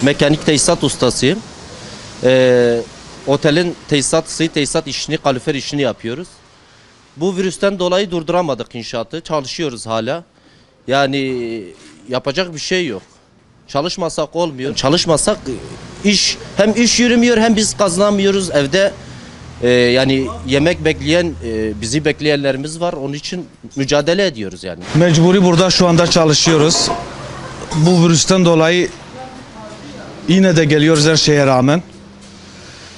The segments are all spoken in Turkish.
Mekanik tesisat ustasıyım. Otelin tesisat işini, kalorifer işini yapıyoruz. Bu virüsten dolayı durduramadık inşaatı. Çalışıyoruz hala. Yani yapacak bir şey yok. Çalışmasak olmuyor. Çalışmasak hem iş yürümüyor hem biz kazanamıyoruz evde. Yani yemek bekleyen, bizi bekleyenlerimiz var. Onun için mücadele ediyoruz yani. Mecburi burada şu anda çalışıyoruz. Bu virüsten dolayı yine de geliyoruz her şeye rağmen.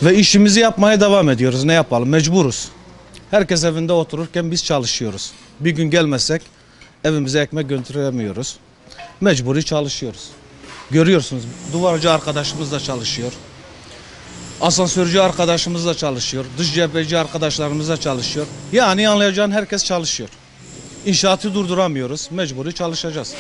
Ve işimizi yapmaya devam ediyoruz. Ne yapalım? Mecburuz. Herkes evinde otururken biz çalışıyoruz. Bir gün gelmezsek evimize ekmek götüremiyoruz. Mecburi çalışıyoruz. Görüyorsunuz, duvarcı arkadaşımız da çalışıyor. Asansörcü arkadaşımız da çalışıyor. Dış cepheci arkadaşlarımız da çalışıyor. Yani anlayacağın herkes çalışıyor. İnşaatı durduramıyoruz. Mecburi çalışacağız.